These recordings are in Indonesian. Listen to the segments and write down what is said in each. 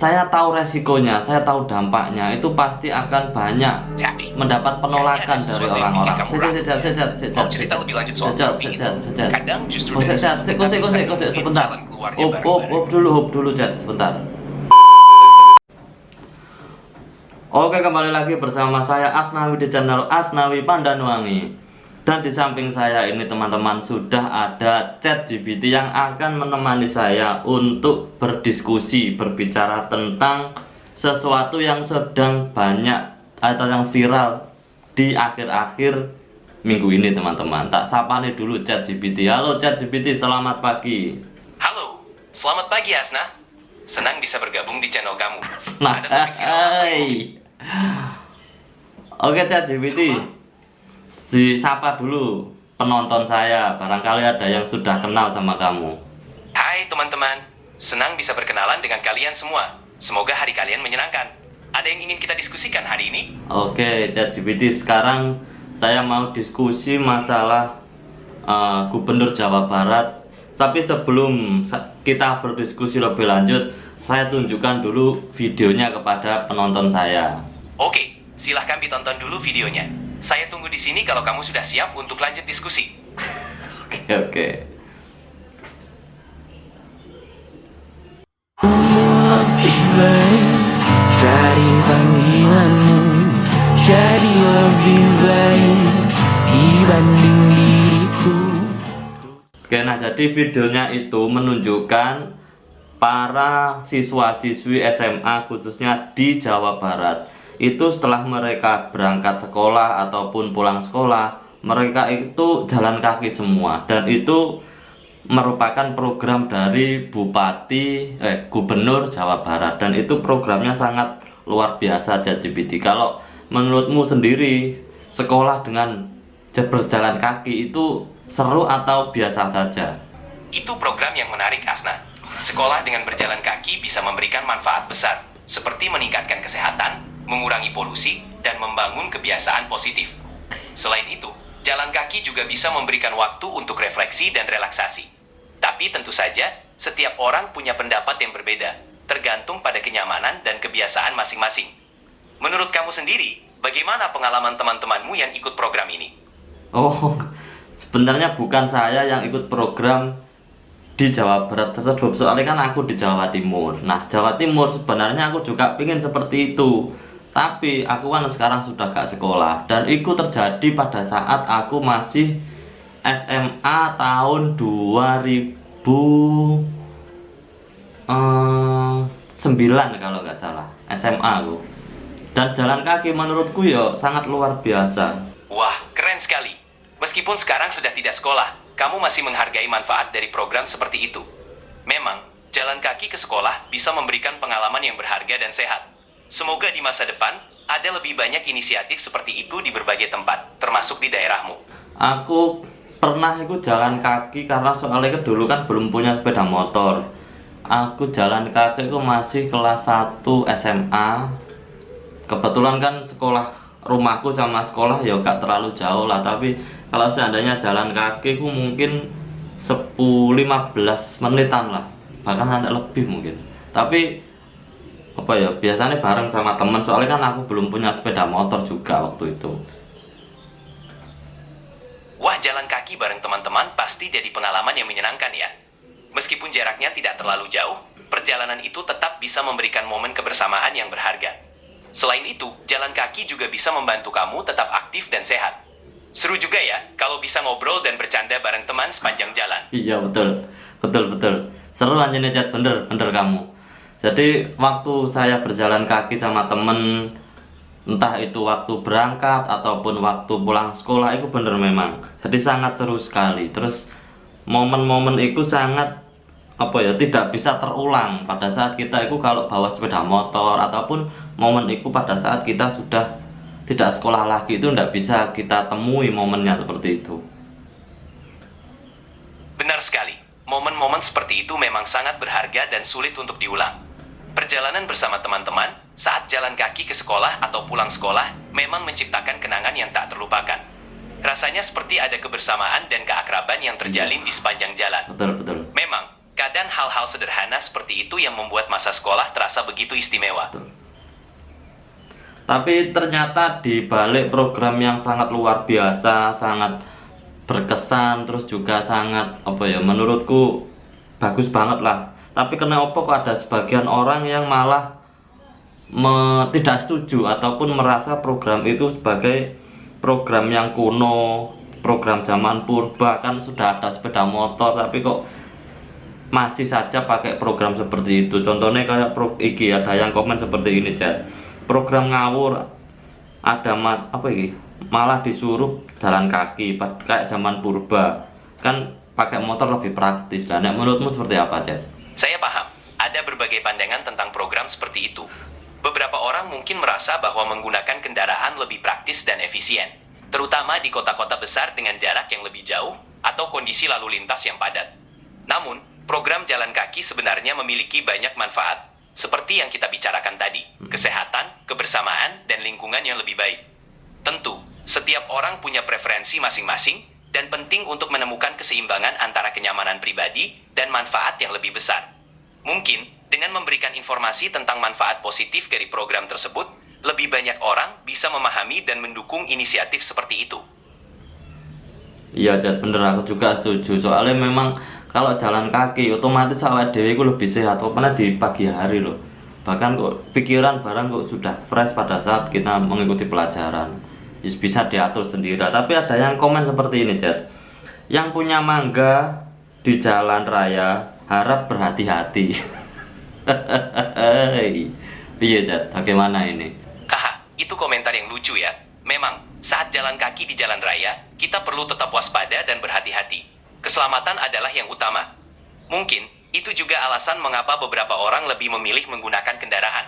saya tahu resikonya, saya tahu dampaknya, itu pasti akan banyak mendapat penolakan dari orang-orang. Cerita lebih lanjut soal terapi itu. Kadang justru sebentar. Hop dulu, Jat, sebentar. Oke, kembali lagi bersama saya Asnawi di channel Asnawi Pandanwangi. Dan di samping saya ini teman-teman sudah ada ChatGPT yang akan menemani saya untuk berdiskusi, berbicara tentang sesuatu yang sedang banyak atau yang viral di akhir-akhir minggu ini teman-teman. Tak sapa nih dulu ChatGPT. Halo ChatGPT, selamat pagi. Halo, selamat pagi Asna. Senang bisa bergabung di channel kamu. Nah, oke ChatGPT, disapa dulu penonton saya, barangkali ada yang sudah kenal sama kamu. Hai teman-teman, senang bisa berkenalan dengan kalian semua. Semoga hari kalian menyenangkan. Ada yang ingin kita diskusikan hari ini? Oke ChatGPT, sekarang saya mau diskusi masalah Gubernur Jawa Barat. Tapi sebelum kita berdiskusi lebih lanjut, saya tunjukkan dulu videonya kepada penonton saya. Oke, silahkan ditonton dulu videonya. Saya tunggu di sini kalau kamu sudah siap untuk lanjut diskusi. Oke. Cari panggilanmu, jadi lebih baik dibanding diriku. Oke, nah jadi videonya itu menunjukkan para siswa-siswi SMA khususnya di Jawa Barat itu setelah mereka berangkat sekolah ataupun pulang sekolah, mereka itu jalan kaki semua, dan itu merupakan program dari Gubernur Jawa Barat, dan itu programnya sangat luar biasa ChatGPT. Kalau menurutmu sendiri, sekolah dengan berjalan kaki itu seru atau biasa saja? Itu program yang menarik Asna. Sekolah dengan berjalan kaki bisa memberikan manfaat besar, seperti meningkatkan kesehatan, mengurangi polusi, dan membangun kebiasaan positif. Selain itu, jalan kaki juga bisa memberikan waktu untuk refleksi dan relaksasi. Tapi tentu saja, setiap orang punya pendapat yang berbeda, tergantung pada kenyamanan dan kebiasaan masing-masing. Menurut kamu sendiri, bagaimana pengalaman teman-temanmu yang ikut program ini? Oh, sebenarnya bukan saya yang ikut program di Jawa Barat tersebut, soalnya kan aku di Jawa Timur. Nah, Jawa Timur sebenarnya aku juga pingin seperti itu, tapi aku kan sekarang sudah gak sekolah, dan itu terjadi pada saat aku masih SMA tahun 2009 kalau nggak salah, SMA aku. Dan jalan kaki menurutku ya sangat luar biasa. Wah, keren sekali. Meskipun sekarang sudah tidak sekolah, kamu masih menghargai manfaat dari program seperti itu. Memang, jalan kaki ke sekolah bisa memberikan pengalaman yang berharga dan sehat. Semoga di masa depan, ada lebih banyak inisiatif seperti itu di berbagai tempat, termasuk di daerahmu. Aku pernah ikut jalan kaki karena soalnya dulu kan belum punya sepeda motor. Aku jalan kaki itu masih kelas 1 SMA. Kebetulan kan sekolah rumahku sama sekolah ya gak terlalu jauh lah, tapi kalau seandainya jalan kaki ku mungkin 10-15 menitan lah, bahkan ada lebih mungkin. Tapi apa ya, biasanya bareng sama temen, soalnya kan aku belum punya sepeda motor juga waktu itu. Wah, jalan kaki bareng teman-teman pasti jadi pengalaman yang menyenangkan ya. Meskipun jaraknya tidak terlalu jauh, perjalanan itu tetap bisa memberikan momen kebersamaan yang berharga. Selain itu, jalan kaki juga bisa membantu kamu tetap aktif dan sehat. Seru juga ya, kalau bisa ngobrol dan bercanda bareng teman sepanjang jalan. Iya betul. Seru anjene Chat, bener kamu. Jadi waktu saya berjalan kaki sama temen, entah itu waktu berangkat ataupun waktu pulang sekolah, itu bener memang. Jadi sangat seru sekali. Terus momen-momen itu sangat tidak bisa terulang pada saat kita itu kalau bawa sepeda motor, ataupun momen itu pada saat kita sudah tidak sekolah lagi, itu tidak bisa kita temui momennya seperti itu. Benar sekali, momen-momen seperti itu memang sangat berharga dan sulit untuk diulang. Perjalanan bersama teman-teman saat jalan kaki ke sekolah atau pulang sekolah memang menciptakan kenangan yang tak terlupakan. Rasanya seperti ada kebersamaan dan keakraban yang terjalin di sepanjang jalan. Betul. Memang, Kadang hal-hal sederhana seperti itu yang membuat masa sekolah terasa begitu istimewa. Tapi ternyata di balik program yang sangat luar biasa, sangat berkesan, terus juga sangat menurutku bagus banget lah. Tapi kenapa kok ada sebagian orang yang malah tidak setuju ataupun merasa program itu sebagai program yang kuno, program zaman purba, kan sudah ada sepeda motor tapi kok masih saja pakai program seperti itu. Contohnya kayak ada yang komen seperti ini, Chat. Program ngawur ada malah disuruh jalan kaki kayak zaman purba. Kan pakai motor lebih praktis lah. Nah, menurutmu seperti apa, Chat? Saya paham, ada berbagai pandangan tentang program seperti itu. Beberapa orang mungkin merasa bahwa menggunakan kendaraan lebih praktis dan efisien, terutama di kota-kota besar dengan jarak yang lebih jauh atau kondisi lalu lintas yang padat. Namun, program jalan kaki sebenarnya memiliki banyak manfaat, seperti yang kita bicarakan tadi, kesehatan, kebersamaan, dan lingkungan yang lebih baik. Tentu, setiap orang punya preferensi masing-masing, dan penting untuk menemukan keseimbangan antara kenyamanan pribadi dan manfaat yang lebih besar. Mungkin, dengan memberikan informasi tentang manfaat positif dari program tersebut, lebih banyak orang bisa memahami dan mendukung inisiatif seperti itu. Iya, Chat, bener, aku juga setuju. Soalnya memang kalau jalan kaki otomatis awake dhewe iku lebih sehat karena di pagi hari loh. Bahkan kok pikiran barang kok sudah fresh pada saat kita mengikuti pelajaran. Bisa diatur sendiri. Tapi ada yang komen seperti ini, Chat. Yang punya mangga di jalan raya harap berhati-hati. Iya, Chat, bagaimana ini? Haha, itu komentar yang lucu ya. Memang, saat jalan kaki di jalan raya, kita perlu tetap waspada dan berhati-hati. Keselamatan adalah yang utama. Mungkin, itu juga alasan mengapa beberapa orang lebih memilih menggunakan kendaraan.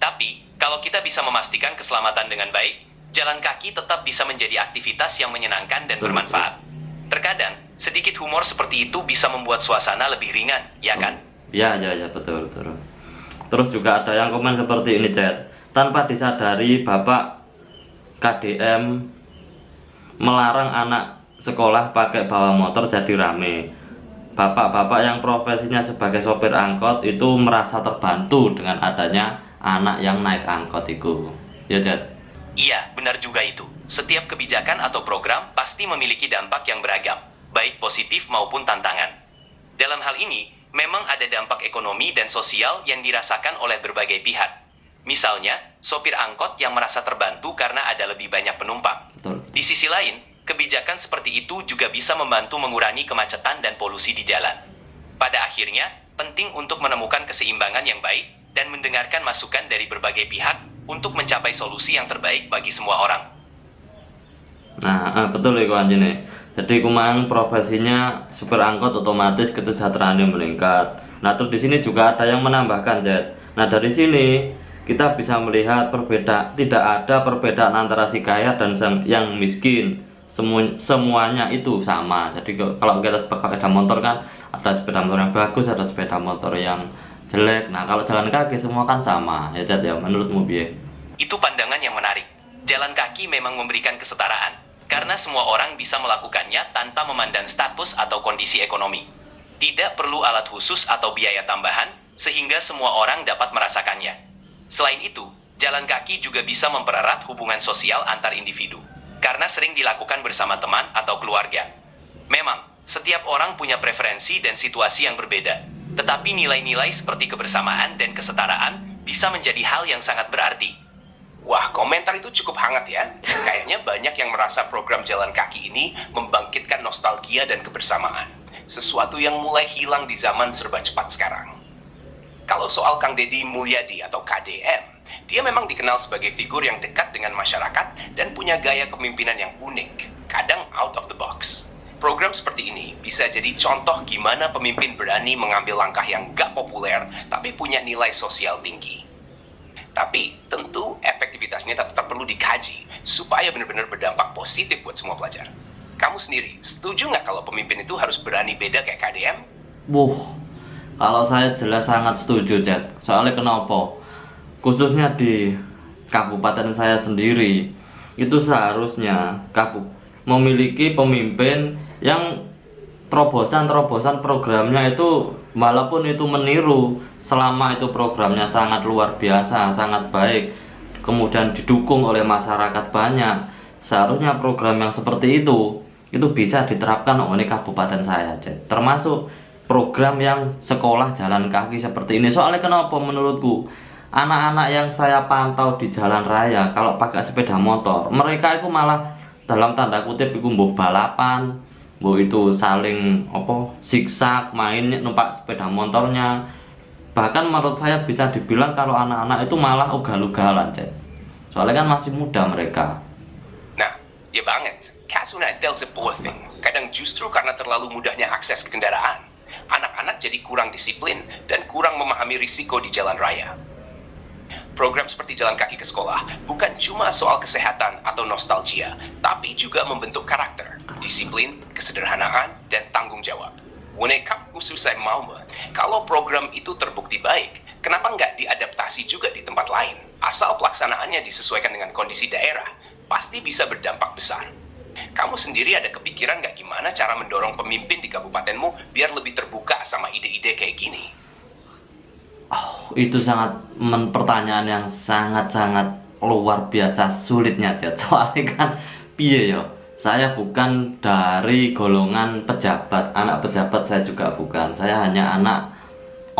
Tapi, kalau kita bisa memastikan keselamatan dengan baik, jalan kaki tetap bisa menjadi aktivitas yang menyenangkan dan bermanfaat. Terkadang, sedikit humor seperti itu bisa membuat suasana lebih ringan, ya kan? Ya, betul. Terus juga ada yang komen seperti ini, Chat. Tanpa disadari, Bapak KDM melarang anak sekolah pakai bawa motor jadi rame. Bapak-bapak yang profesinya sebagai sopir angkot itu merasa terbantu dengan adanya anak yang naik angkot itu. Ya, Chat? Iya, benar juga itu. Setiap kebijakan atau program pasti memiliki dampak yang beragam, baik positif maupun tantangan. Dalam hal ini, memang ada dampak ekonomi dan sosial yang dirasakan oleh berbagai pihak. Misalnya, sopir angkot yang merasa terbantu karena ada lebih banyak penumpang. Betul. Di sisi lain, kebijakan seperti itu juga bisa membantu mengurangi kemacetan dan polusi di jalan. Pada akhirnya, penting untuk menemukan keseimbangan yang baik dan mendengarkan masukan dari berbagai pihak untuk mencapai solusi yang terbaik bagi semua orang. Nah, betul ya anjene. Jadi kumang profesinya supir angkot otomatis kesejahteraannya meningkat. Nah, terus di sini juga ada yang menambahkan, Jet. Nah, dari sini kita bisa melihat tidak ada perbedaan antara si kaya dan yang miskin. Semuanya itu sama. Jadi kalau kita pakai sepeda motor kan ada sepeda motor yang bagus, ada sepeda motor yang jelek. Nah, kalau jalan kaki semua kan sama. Ya, Jet, ya, menurutmu piye? Itu pandangan yang menarik. Jalan kaki memang memberikan kesetaraan, karena semua orang bisa melakukannya tanpa memandang status atau kondisi ekonomi. Tidak perlu alat khusus atau biaya tambahan, sehingga semua orang dapat merasakannya. Selain itu, jalan kaki juga bisa mempererat hubungan sosial antar individu, karena sering dilakukan bersama teman atau keluarga. Memang, setiap orang punya preferensi dan situasi yang berbeda, tetapi nilai-nilai seperti kebersamaan dan kesetaraan bisa menjadi hal yang sangat berarti. Wah, komentar itu cukup hangat ya. Kayaknya banyak yang merasa program jalan kaki ini membangkitkan nostalgia dan kebersamaan. Sesuatu yang mulai hilang di zaman serba cepat sekarang. Kalau soal Kang Deddy Mulyadi atau KDM, dia memang dikenal sebagai figur yang dekat dengan masyarakat dan punya gaya kepemimpinan yang unik, kadang out of the box. Program seperti ini bisa jadi contoh gimana pemimpin berani mengambil langkah yang gak populer, tapi punya nilai sosial tinggi. Tapi tentu efektivitasnya tetap perlu dikaji, supaya benar-benar berdampak positif buat semua pelajar. Kamu sendiri, setuju nggak kalau pemimpin itu harus berani beda kayak KDM? Kalau saya jelas sangat setuju, Jet. Soalnya kenapa? Khususnya di kabupaten saya sendiri, itu seharusnya memiliki pemimpin yang terobosan programnya itu walaupun itu meniru, selama itu programnya sangat luar biasa, sangat baik, kemudian didukung oleh masyarakat banyak, seharusnya program yang seperti itu bisa diterapkan oleh kabupaten saya, termasuk program yang sekolah jalan kaki seperti ini. Soalnya kenapa menurutku, anak-anak yang saya pantau di jalan raya kalau pakai sepeda motor, mereka itu malah dalam tanda kutip itu mbok balapan, itu saling siksak main numpak sepeda motornya. Bahkan menurut saya bisa dibilang kalau anak-anak itu malah ugal-ugalan, soalnya kan masih muda mereka. Nah, ya banget. Kasuna tells a poor thing. Kadang justru karena terlalu mudahnya akses ke kendaraan, anak-anak jadi kurang disiplin dan kurang memahami risiko di jalan raya. Program seperti jalan kaki ke sekolah bukan cuma soal kesehatan atau nostalgia, tapi juga membentuk karakter, disiplin, kesederhanaan, dan tanggung jawab. Wanekap khususnya Malmö, kalau program itu terbukti baik, kenapa nggak diadaptasi juga di tempat lain? Asal pelaksanaannya disesuaikan dengan kondisi daerah, pasti bisa berdampak besar. Kamu sendiri ada kepikiran nggak gimana cara mendorong pemimpin di kabupatenmu biar lebih terbuka sama ide-ide kayak gini? Itu pertanyaan yang sangat-sangat luar biasa sulitnya, soalnya kan piye yo, saya bukan dari golongan pejabat, anak pejabat saya juga bukan, saya hanya anak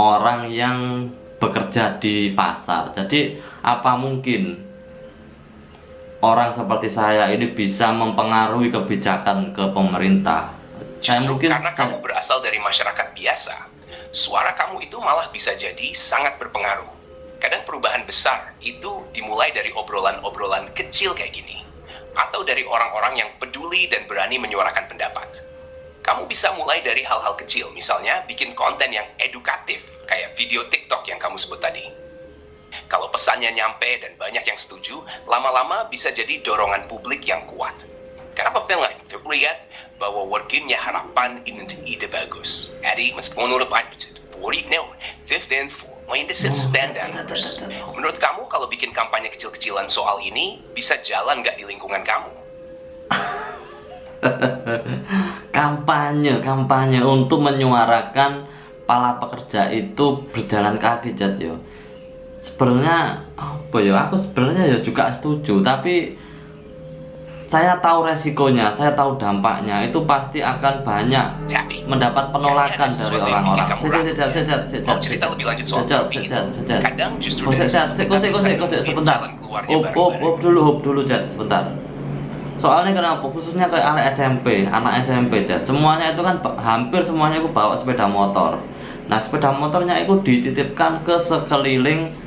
orang yang bekerja di pasar. Jadi apa mungkin orang seperti saya ini bisa mempengaruhi kebijakan ke pemerintah? Karena kamu berasal dari masyarakat biasa, suara kamu itu malah bisa jadi sangat berpengaruh. Kadang perubahan besar itu dimulai dari obrolan-obrolan kecil kayak gini, atau dari orang-orang yang peduli dan berani menyuarakan pendapat. Kamu bisa mulai dari hal-hal kecil, misalnya bikin konten yang edukatif, kayak video TikTok yang kamu sebut tadi. Kalau pesannya nyampe dan banyak yang setuju, lama-lama bisa jadi dorongan publik yang kuat. Kenapa nggak lihat bahwa warganya harapan ini ide bagus? Adi, meskipun menurut standards. Menurut kamu kalau bikin kampanye kecil-kecilan soal ini bisa jalan nggak di lingkungan kamu? kampanye untuk menyuarakan para pekerja itu berjalan kaki, yo. Sebenarnya aku sebenarnya juga setuju, tapi saya tahu resikonya, saya tahu dampaknya, itu pasti akan banyak mendapat penolakan dari orang-orang. Cerita lebih lanjut soal kadang justru sebentar. Dulu, sebentar. Soalnya kenapa? Khususnya kayak anak SMP, semuanya itu kan hampir semuanya itu bawa sepeda motor. Nah, sepeda motornya itu dititipkan ke sekeliling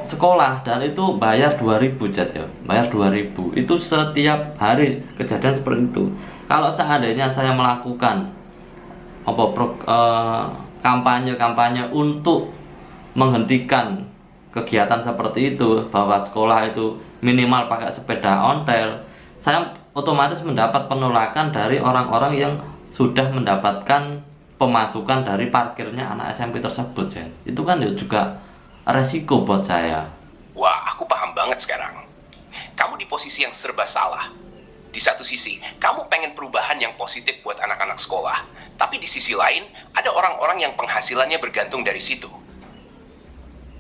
sekolah, dan itu bayar 2.000, bayar 2.000 itu setiap hari. Kejadian seperti itu. Kalau seandainya saya melakukan kampanye untuk menghentikan kegiatan seperti itu, bahwa sekolah itu minimal pakai sepeda ontel, saya otomatis mendapat penolakan dari orang-orang yang sudah mendapatkan pemasukan dari parkirnya anak SMP tersebut, itu kan juga resiko buat saya. Wah, aku paham banget sekarang. Kamu di posisi yang serba salah. Di satu sisi, kamu pengen perubahan yang positif buat anak-anak sekolah. Tapi di sisi lain, ada orang-orang yang penghasilannya bergantung dari situ.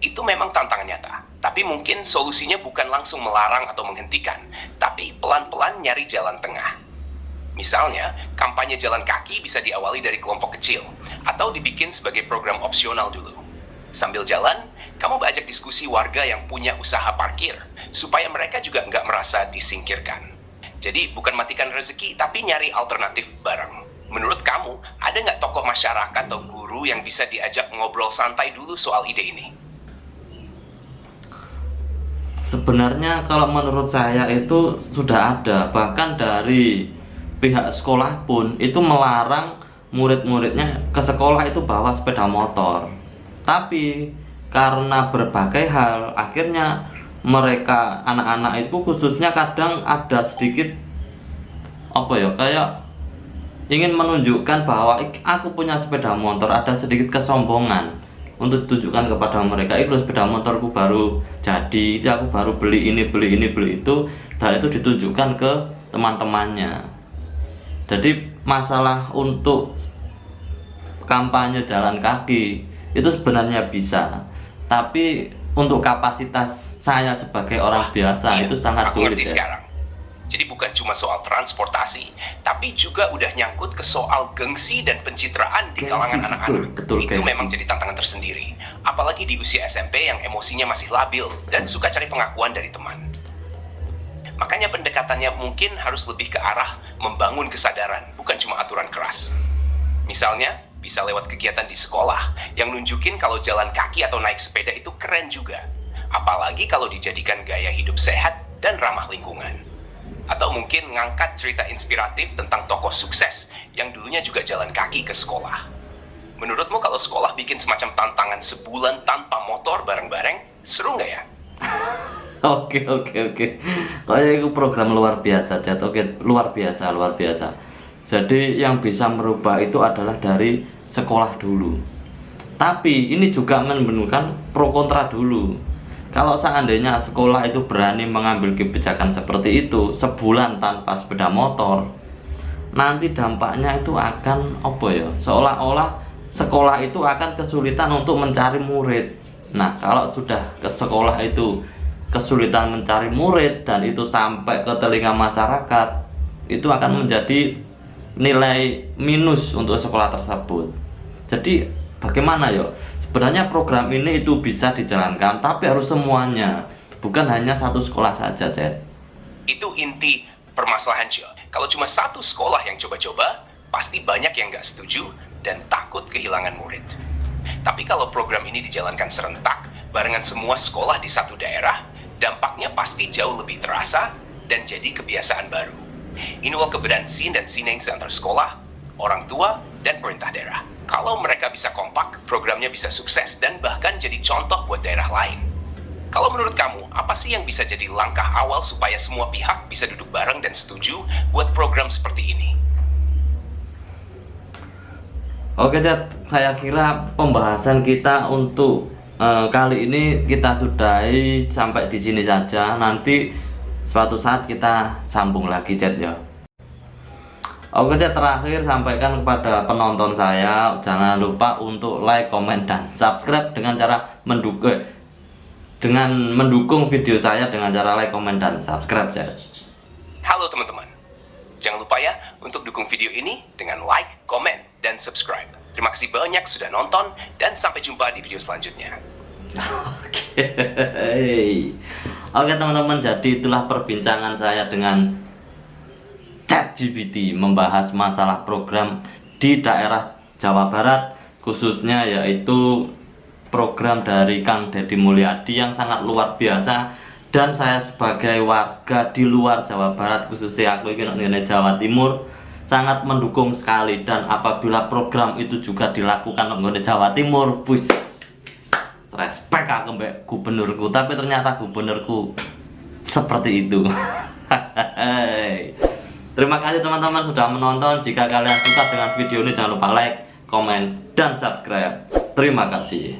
Itu memang tantangan nyata. Tapi mungkin solusinya bukan langsung melarang atau menghentikan, tapi pelan-pelan nyari jalan tengah. Misalnya, kampanye jalan kaki bisa diawali dari kelompok kecil, atau dibikin sebagai program opsional dulu. Sambil jalan, kamu ajak diskusi warga yang punya usaha parkir, supaya mereka juga nggak merasa disingkirkan. Jadi bukan matikan rezeki, tapi nyari alternatif bareng. Menurut kamu, ada nggak tokoh masyarakat atau guru yang bisa diajak ngobrol santai dulu soal ide ini? Sebenarnya kalau menurut saya itu sudah ada, bahkan dari pihak sekolah pun itu melarang murid-muridnya ke sekolah itu bawa sepeda motor. Tapi karena berbagai hal, akhirnya mereka, anak-anak itu khususnya, kadang ada sedikit kayak ingin menunjukkan bahwa aku punya sepeda motor, ada sedikit kesombongan untuk ditunjukkan kepada mereka, itu sepeda motorku baru jadi, itu aku baru beli ini, beli itu, dan itu ditunjukkan ke teman-temannya. Jadi masalah untuk kampanye jalan kaki itu sebenarnya bisa, tapi untuk kapasitas saya sebagai orang biasa itu sangat aku sulit ngerti ya. sekarang. Jadi bukan cuma soal transportasi, tapi juga udah nyangkut ke soal gengsi dan pencitraan di Gengsi, kalangan anak-anak. betul, Itu gengsi. memang jadi tantangan tersendiri. Apalagi di usia SMP yang emosinya masih labil dan suka cari pengakuan dari teman. Makanya pendekatannya mungkin harus lebih ke arah membangun kesadaran, bukan cuma aturan keras. Misalnya, bisa lewat kegiatan di sekolah yang nunjukin kalau jalan kaki atau naik sepeda itu keren juga. Apalagi kalau dijadikan gaya hidup sehat dan ramah lingkungan. Atau mungkin ngangkat cerita inspiratif tentang tokoh sukses yang dulunya juga jalan kaki ke sekolah. Menurutmu kalau sekolah bikin semacam tantangan sebulan tanpa motor bareng-bareng, seru nggak ya? Oke. Kayak itu program luar biasa, Chat. Oke, luar biasa. Jadi yang bisa merubah itu adalah dari sekolah dulu. Tapi ini juga menimbulkan pro kontra dulu. Kalau seandainya sekolah itu berani mengambil kebijakan seperti itu sebulan tanpa sepeda motor, nanti dampaknya itu akan apa ya? Seolah-olah sekolah itu akan kesulitan untuk mencari murid. Nah, kalau sudah ke sekolah itu kesulitan mencari murid dan itu sampai ke telinga masyarakat, itu akan menjadi nilai minus untuk sekolah tersebut. Jadi bagaimana ya? Sebenarnya program ini itu bisa dijalankan, tapi harus semuanya, bukan hanya satu sekolah saja, Chat. Itu inti permasalahan, Cil. Kalau cuma satu sekolah yang coba-coba, pasti banyak yang nggak setuju dan takut kehilangan murid. Tapi kalau program ini dijalankan serentak, barengan semua sekolah di satu daerah, dampaknya pasti jauh lebih terasa dan jadi kebiasaan baru. Inwal keberanian dan sinergi antar sekolah, orang tua, dan pemerintah daerah. Kalau mereka bisa kompak, programnya bisa sukses dan bahkan jadi contoh buat daerah lain. Kalau menurut kamu, apa sih yang bisa jadi langkah awal supaya semua pihak bisa duduk bareng dan setuju buat program seperti ini? Oke, Chat, saya kira pembahasan kita untuk kali ini kita sudahi sampai di sini saja. Nanti suatu saat kita sambung lagi, Chat ya. Oke, Chat, terakhir sampaikan kepada penonton saya, jangan lupa untuk like, komen, dan subscribe dengan cara mendukung video saya dengan cara like, komen, dan subscribe, Chat. Halo teman-teman, jangan lupa ya untuk dukung video ini dengan like, komen, dan subscribe. Terima kasih banyak sudah nonton dan sampai jumpa di video selanjutnya. Oke teman-teman, jadi itulah perbincangan saya dengan ChatGPT membahas masalah program di daerah Jawa Barat, khususnya yaitu program dari Kang Deddy Mulyadi yang sangat luar biasa. Dan saya sebagai warga di luar Jawa Barat, khususnya aku ini Jawa Timur, sangat mendukung sekali. Dan apabila program itu juga dilakukan di Jawa Timur, bus respect aku mbak gubernurku, tapi ternyata gubernurku seperti itu. Terima kasih teman-teman sudah menonton. Jika kalian suka dengan video ini, jangan lupa like, komen, dan subscribe. Terima kasih.